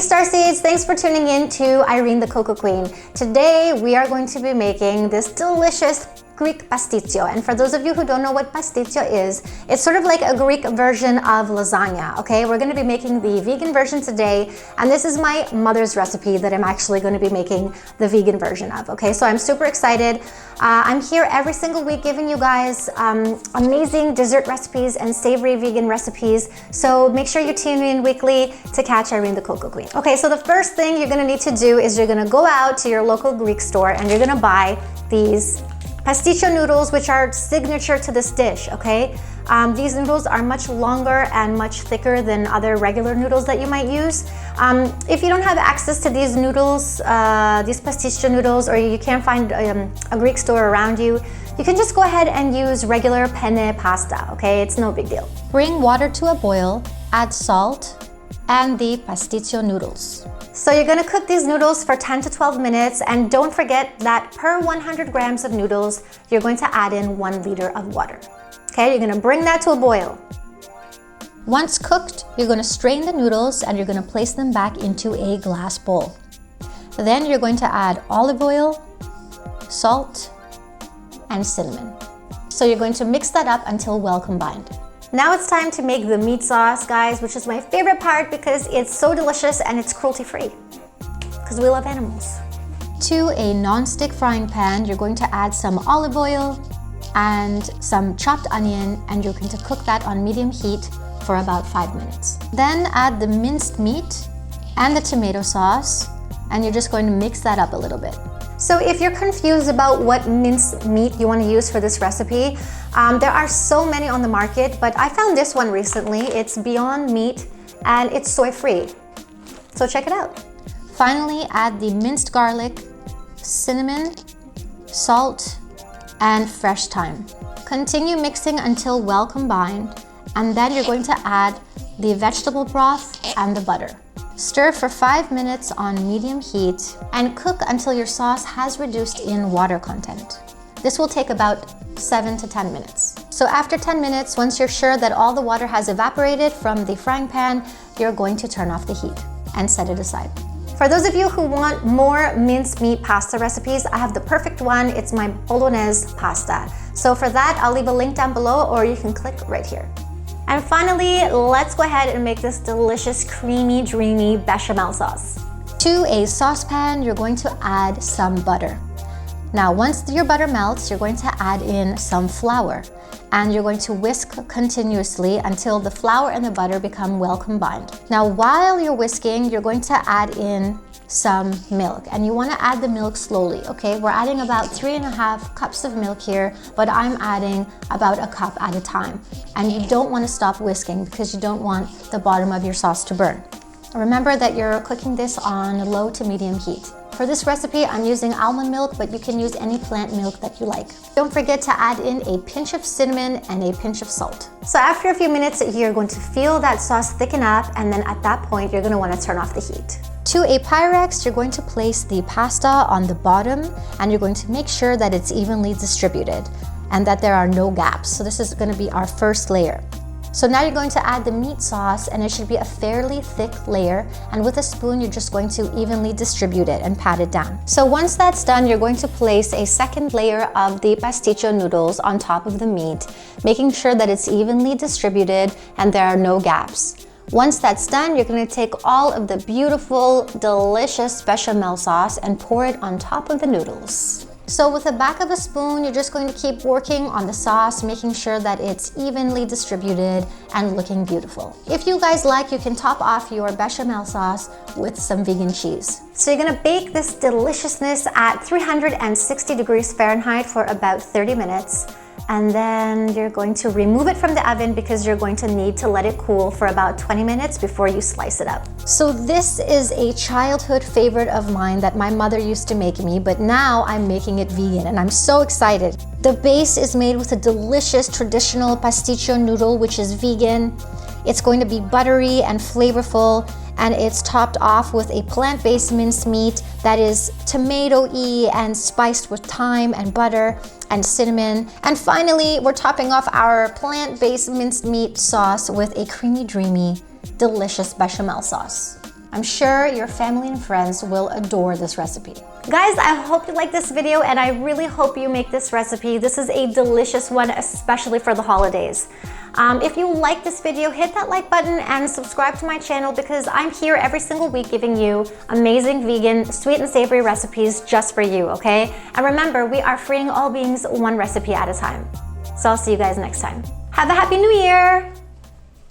Starseeds, thanks for tuning in to Irene the Cocoa Queen. Today we are going to be making this delicious Greek pastitsio, and for those of you who don't know what pastitsio is, it's sort of like a Greek version of lasagna, okay? We're going to be making the vegan version today, and this is my mother's recipe that I'm actually going to be making the vegan version of, okay? So I'm super excited. I'm here every single week giving you guys amazing dessert recipes and savory vegan recipes, so make sure you tune in weekly to catch Irene the Cocoa Queen. Okay, so the first thing you're going to need to do is you're going to go out to your local Greek store and you're going to buy these Pastitsio noodles, which are signature to this dish, okay? These noodles are much longer and much thicker than other regular noodles that you might use. If you don't have access to these noodles, these Pastitsio noodles, or you can't find a Greek store around you, you can just go ahead and use regular penne pasta, okay? It's no big deal. Bring water to a boil, add salt, and the Pastitsio noodles. So you're gonna cook these noodles for 10 to 12 minutes, and don't forget that per 100 grams of noodles, you're going to add in 1 liter of water. Okay, you're gonna bring that to a boil. Once cooked, you're gonna strain the noodles and you're gonna place them back into a glass bowl. Then you're going to add olive oil, salt, and cinnamon. So you're going to mix that up until well combined. Now it's time to make the meat sauce, guys, which is my favorite part because it's so delicious and it's cruelty-free, because we love animals. To a non-stick frying pan, you're going to add some olive oil and some chopped onion, and you're going to cook that on medium heat for about 5 minutes. Then add the minced meat and the tomato sauce, and you're just going to mix that up a little bit. So if you're confused about what minced meat you want to use for this recipe, there are so many on the market, but I found this one recently. It's Beyond Meat and it's soy-free. So check it out. Finally, add the minced garlic, cinnamon, salt, and fresh thyme. Continue mixing until well combined, and then you're going to add the vegetable broth and the butter. Stir for 5 minutes on medium heat and cook until your sauce has reduced in water content. This will take about 7 to 10 minutes. So after 10 minutes, once you're sure that all the water has evaporated from the frying pan, you're going to turn off the heat and set it aside. For those of you who want more minced meat pasta recipes, I have the perfect one. It's my bolognese pasta. So for that, I'll leave a link down below, or you can click right here. And finally, let's go ahead and make this delicious, creamy, dreamy bechamel sauce. To a saucepan, you're going to add some butter. Now, once your butter melts, you're going to add in some flour, and you're going to whisk continuously until the flour and the butter become well combined. Now, while you're whisking, you're going to add in some milk, and you want to add the milk slowly, okay? We're adding about 3.5 cups of milk here, but I'm adding about a cup at a time. And you don't want to stop whisking because you don't want the bottom of your sauce to burn. Remember that you're cooking this on low to medium heat. For this recipe, I'm using almond milk, but you can use any plant milk that you like. Don't forget to add in a pinch of cinnamon and a pinch of salt. So after a few minutes, you're going to feel that sauce thicken up, and then at that point, you're going to want to turn off the heat. To a Pyrex, you're going to place the pasta on the bottom, and you're going to make sure that it's evenly distributed and that there are no gaps. So this is going to be our first layer. So now you're going to add the meat sauce, and it should be a fairly thick layer, and with a spoon you're just going to evenly distribute it and pat it down. So once that's done, you're going to place a second layer of the pastitsio noodles on top of the meat, making sure that it's evenly distributed and there are no gaps. Once that's done, you're going to take all of the beautiful, delicious bechamel sauce and pour it on top of the noodles. So with the back of a spoon, you're just going to keep working on the sauce, making sure that it's evenly distributed and looking beautiful. If you guys like, you can top off your bechamel sauce with some vegan cheese. So you're gonna bake this deliciousness at 360 degrees Fahrenheit for about 30 minutes. And then you're going to remove it from the oven because you're going to need to let it cool for about 20 minutes before you slice it up. So this is a childhood favorite of mine that my mother used to make me, but now I'm making it vegan and I'm so excited. The base is made with a delicious traditional pastitsio noodle, which is vegan. It's going to be buttery and flavorful, and it's topped off with a plant-based minced meat that is tomato-y and spiced with thyme and butter and cinnamon. And finally, we're topping off our plant-based minced meat sauce with a creamy, dreamy, delicious bechamel sauce. I'm sure your family and friends will adore this recipe. Guys, I hope you like this video and I really hope you make this recipe. This is a delicious one, especially for the holidays. If you like this video, hit that like button and subscribe to my channel because I'm here every single week giving you amazing vegan, sweet and savory recipes just for you, okay? And remember, we are freeing all beings one recipe at a time. So I'll see you guys next time. Have a Happy New Year!